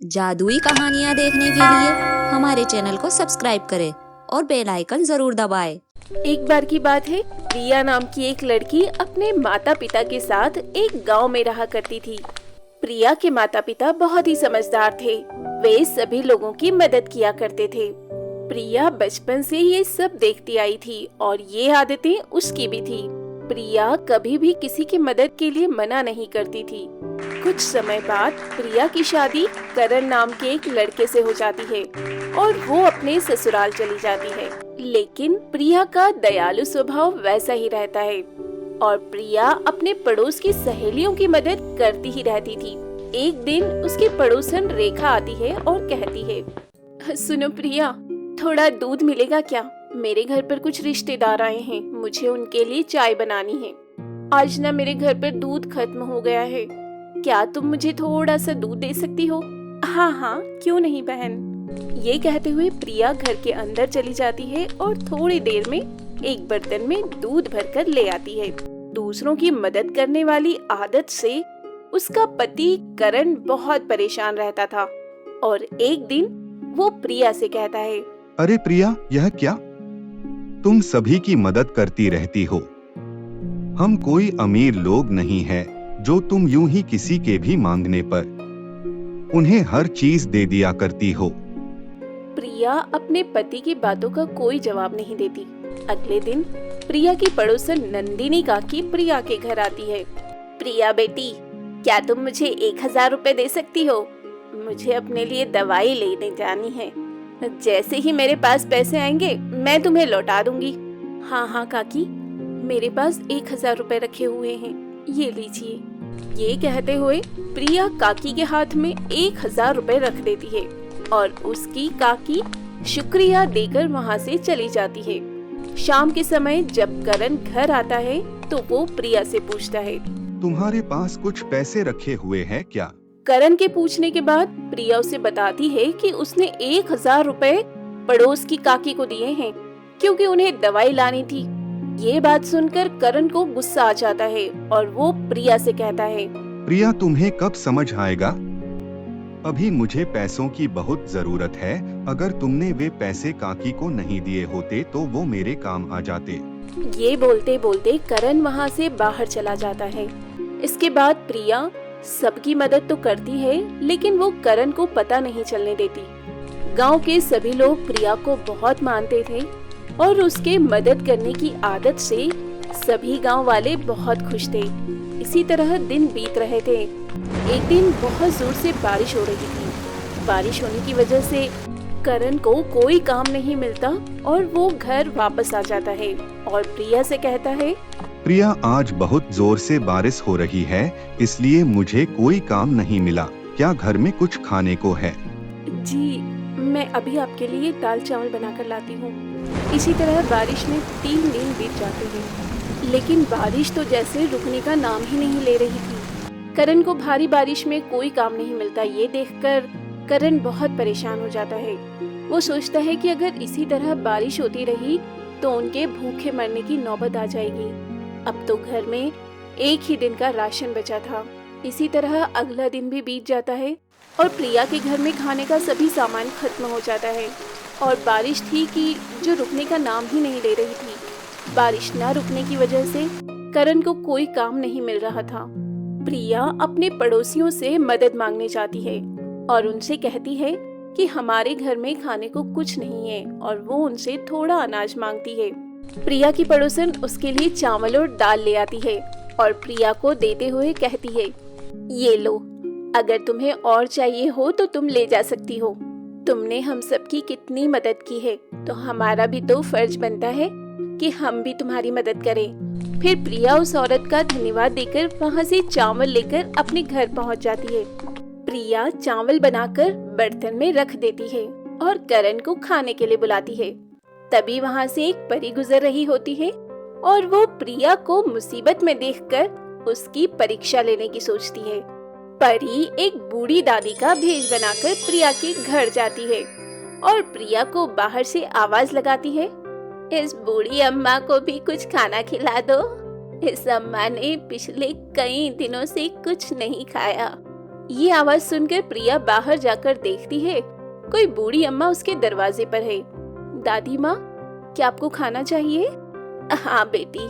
जादुई कहानियाँ देखने के लिए हमारे चैनल को सब्सक्राइब करें और बेल आइकन जरूर दबाएं। एक बार की बात है, प्रिया नाम की एक लड़की अपने माता पिता के साथ एक गांव में रहा करती थी। प्रिया के माता पिता बहुत ही समझदार थे। वे सभी लोगों की मदद किया करते थे। प्रिया बचपन से ये सब देखती आई थी और ये आदतें उसकी भी थी। प्रिया कभी भी किसी की मदद के लिए मना नहीं करती थी। कुछ समय बाद प्रिया की शादी करण नाम के एक लड़के से हो जाती है और वो अपने ससुराल चली जाती है। लेकिन प्रिया का दयालु स्वभाव वैसा ही रहता है और प्रिया अपने पड़ोस की सहेलियों की मदद करती ही रहती थी। एक दिन उसकी पड़ोसन रेखा आती है और कहती है, सुनो प्रिया, थोड़ा दूध मिलेगा क्या? मेरे घर पर कुछ रिश्तेदार आए हैं, मुझे उनके लिए चाय बनानी है। आज ना मेरे घर पर दूध खत्म हो गया है, क्या तुम मुझे थोड़ा सा दूध दे सकती हो? हाँ हाँ, क्यों नहीं बहन। ये कहते हुए प्रिया घर के अंदर चली जाती है और थोड़ी देर में एक बर्तन में दूध भरकर ले आती है। दूसरों की मदद करने वाली आदत से उसका पति करण बहुत परेशान रहता था और एक दिन वो प्रिया से कहता है, अरे प्रिया, यह क्या? तुम सभी की मदद करती रहती हो। हम कोई अमीर लोग नहीं हैं जो तुम यूं ही किसी के भी मांगने पर उन्हें हर चीज दे दिया करती हो। प्रिया अपने पति की बातों का कोई जवाब नहीं देती। अगले दिन प्रिया की पड़ोसन नंदिनी काकी प्रिया के घर आती है। प्रिया बेटी, क्या तुम मुझे 1000 रुपए दे सकती हो? मुझे अपने लिए दवाई लेने जानी है। जैसे ही मेरे पास पैसे आएंगे मैं तुम्हें लौटा दूंगी। हाँ हाँ काकी, मेरे पास 1000 रुपए रखे हुए हैं, ये लीजिए। ये कहते हुए प्रिया काकी के हाथ में 1000 रुपए रख देती है और उसकी काकी शुक्रिया देकर वहाँ से चली जाती है। शाम के समय जब करण घर आता है तो वो प्रिया से पूछता है, तुम्हारे पास कुछ पैसे रखे हुए हैं क्या? करण के पूछने के बाद प्रिया उसे बताती है कि उसने 1000 रुपए पड़ोस की काकी को दिए हैं क्योंकि उन्हें दवाई लानी थी। ये बात सुनकर करण को गुस्सा आ जाता है और वो प्रिया से कहता है, प्रिया, तुम्हें कब समझ आएगा? अभी मुझे पैसों की बहुत जरूरत है। अगर तुमने वे पैसे काकी को नहीं दिए होते तो वो मेरे काम आ जाते। ये बोलते बोलते करण वहाँ से बाहर चला जाता है। इसके बाद प्रिया सबकी मदद तो करती है लेकिन वो करण को पता नहीं चलने देती। गांव के सभी लोग प्रिया को बहुत मानते थे और उसके मदद करने की आदत से सभी गांव वाले बहुत खुश थे। इसी तरह दिन बीत रहे थे। एक दिन बहुत जोर से बारिश हो रही थी। बारिश होने की वजह से करण को कोई काम नहीं मिलता और वो घर वापस आ जाता है और प्रिया से कहता है, प्रिया, आज बहुत जोर से बारिश हो रही है, इसलिए मुझे कोई काम नहीं मिला। क्या घर में कुछ खाने को है? जी, मैं अभी आपके लिए दाल चावल बनाकर लाती हूँ। इसी तरह बारिश में 3 दिन बीत जाते हैं लेकिन बारिश तो जैसे रुकने का नाम ही नहीं ले रही थी। करण को भारी बारिश में कोई काम नहीं मिलता। ये देखकर करण बहुत परेशान हो जाता है। वो सोचता है कि अगर इसी तरह बारिश होती रही तो उनके भूखे मरने की नौबत आ जाएगी। अब तो घर में एक ही दिन का राशन बचा था। इसी तरह अगला दिन भी बीत जाता है और प्रिया के घर में खाने का सभी सामान खत्म हो जाता है और बारिश थी कि जो रुकने का नाम ही नहीं ले रही थी। बारिश न रुकने की वजह से करण को कोई काम नहीं मिल रहा था। प्रिया अपने पड़ोसियों से मदद मांगने जाती है और उनसे कहती है कि हमारे घर में खाने को कुछ नहीं है और वो उनसे थोड़ा अनाज मांगती है। प्रिया की पड़ोसन उसके लिए चावल और दाल ले आती है और प्रिया को देते हुए कहती है, ये लो, अगर तुम्हें और चाहिए हो तो तुम ले जा सकती हो। तुमने हम सबकी कितनी मदद की है तो हमारा भी तो फर्ज बनता है कि हम भी तुम्हारी मदद करें। फिर प्रिया उस औरत का धन्यवाद देकर वहाँ से चावल लेकर अपने घर पहुँच जाती है। प्रिया चावल बनाकर बर्तन में रख देती है और करण को खाने के लिए बुलाती है। तभी वहाँ से एक परी गुजर रही होती है और वो प्रिया को मुसीबत में देखकर उसकी परीक्षा लेने की सोचती है। परी एक बूढ़ी दादी का भेष बनाकर प्रिया के घर जाती है और प्रिया को बाहर से आवाज लगाती है, इस बूढ़ी अम्मा को भी कुछ खाना खिला दो। इस अम्मा ने पिछले कई दिनों से कुछ नहीं खाया ये आवाज सुनकर प्रिया बाहर जाकर देखती है कोई बूढ़ी अम्मा उसके दरवाजे पर है। दादी माँ, क्या आपको खाना चाहिए? हाँ बेटी,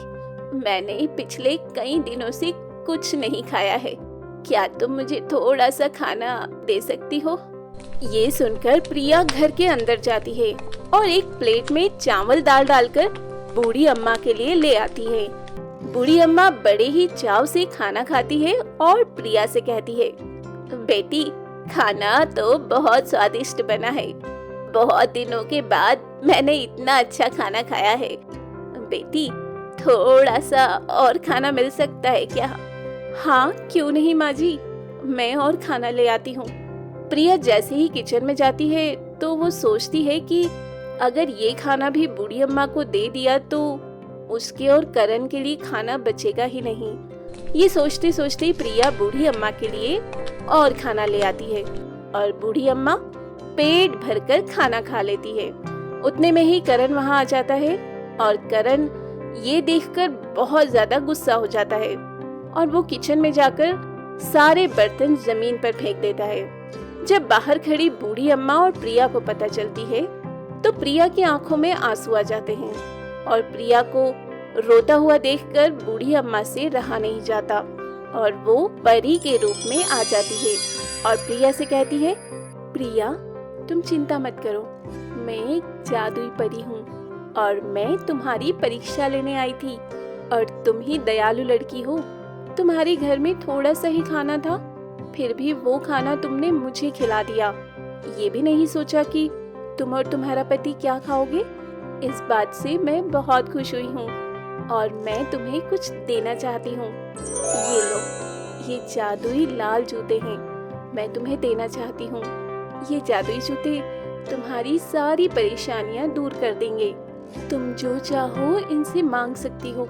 मैंने पिछले कई दिनों से कुछ नहीं खाया है, क्या तुम मुझे थोड़ा सा खाना दे सकती हो? ये सुनकर प्रिया घर के अंदर जाती है और एक प्लेट में चावल दाल डालकर बूढ़ी अम्मा के लिए ले आती है। बूढ़ी अम्मा बड़े ही चाव से खाना खाती है और प्रिया से कहती है, बेटी खाना तो बहुत स्वादिष्ट बना है, बहुत दिनों के बाद मैंने इतना अच्छा खाना खाया है। बेटी थोड़ा सा और खाना मिल सकता है क्या? हाँ क्यों नहीं माँ जी, मैं और खाना ले आती हूँ। प्रिया जैसे ही किचन में जाती है तो वो सोचती है कि अगर ये खाना भी बूढ़ी अम्मा को दे दिया तो उसके और करण के लिए खाना बचेगा ही नहीं। ये सोचते सोचते प्रिया बूढ़ी अम्मा के लिए और खाना ले आती है और बूढ़ी अम्मा पेट भरकर खाना खा लेती है। उतने में ही करण वहाँ आ जाता है और करण ये देखकर बहुत ज्यादा गुस्सा हो जाता है और वो किचन में जाकर सारे बर्तन जमीन पर फेंक देता है। जब बाहर खड़ी बूढ़ी अम्मा और प्रिया को पता चलती है तो प्रिया की आंखों में आंसू आ जाते हैं और प्रिया को रोता हुआ देखकर बूढ़ी अम्मा से रहा नहीं जाता और वो परी के रूप में आ जाती है और प्रिया से कहती है, प्रिया तुम चिंता मत करो, मैं एक जादुई परी हूँ और मैं तुम्हारी परीक्षा लेने आई थी और तुम ही दयालु लड़की हो। तुम्हारे घर में थोड़ा सा ही खाना था, फिर भी वो खाना तुमने मुझे खिला दिया। ये भी नहीं सोचा कि तुम और तुम्हारा पति क्या खाओगे। इस बात से मैं बहुत खुश हुई हूँ और मैं तुम्हें कुछ देना चाहती हूँ। ये लो, ये जादुई लाल जूते हैं, मैं तुम्हें देना चाहती हूँ। ये जादुई जूते तुम्हारी सारी परेशानियाँ दूर कर देंगे। तुम जो चाहो इनसे मांग सकती हो।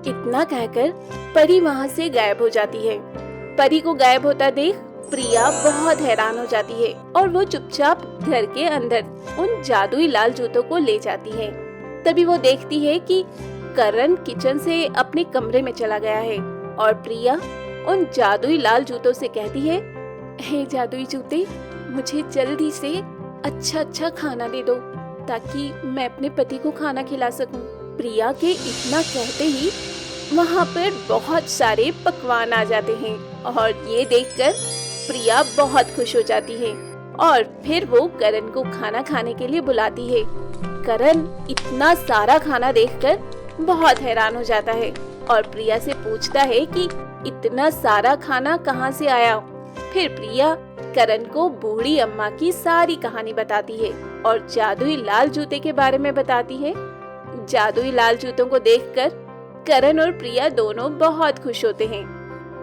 इतना कहकर परी वहाँ से गायब हो जाती है। परी को गायब होता देख प्रिया बहुत हैरान हो जाती है और वो चुपचाप घर के अंदर उन जादुई लाल जूतों को ले जाती है। तभी वो देखती है कि करण किचन से अपने कमरे में चला गया है और प्रिया उन जादुई लाल जूतों से कहती है, हे जादुई जूते, मुझे जल्दी से अच्छा खाना दे दो ताकि मैं अपने पति को खाना खिला सकूं। प्रिया के इतना कहते ही वहाँ पर बहुत सारे पकवान आ जाते हैं और ये देखकर प्रिया बहुत खुश हो जाती है और फिर वो करण को खाना खाने के लिए बुलाती है। करण इतना सारा खाना देखकर बहुत हैरान हो जाता है और प्रिया से पूछता है कि इतना सारा खाना कहाँ से आया। फिर प्रिया करण को बूढ़ी अम्मा की सारी कहानी बताती है और जादुई लाल जूते के बारे में बताती है। जादुई लाल जूतों को देखकर करण और प्रिया दोनों बहुत खुश होते हैं।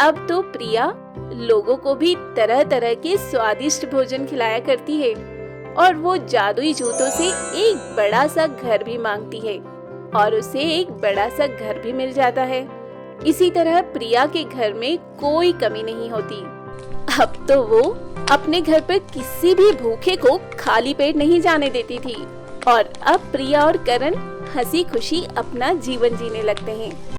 अब तो प्रिया लोगों को भी तरह तरह के स्वादिष्ट भोजन खिलाया करती है और वो जादुई जूतों से एक बड़ा सा घर भी मांगती है और उसे एक बड़ा सा घर भी मिल जाता है। इसी तरह प्रिया के घर में कोई कमी नहीं होती। अब तो वो अपने घर पर किसी भी भूखे को खाली पेट नहीं जाने देती थी और अब प्रिया और करण हंसी खुशी अपना जीवन जीने लगते हैं।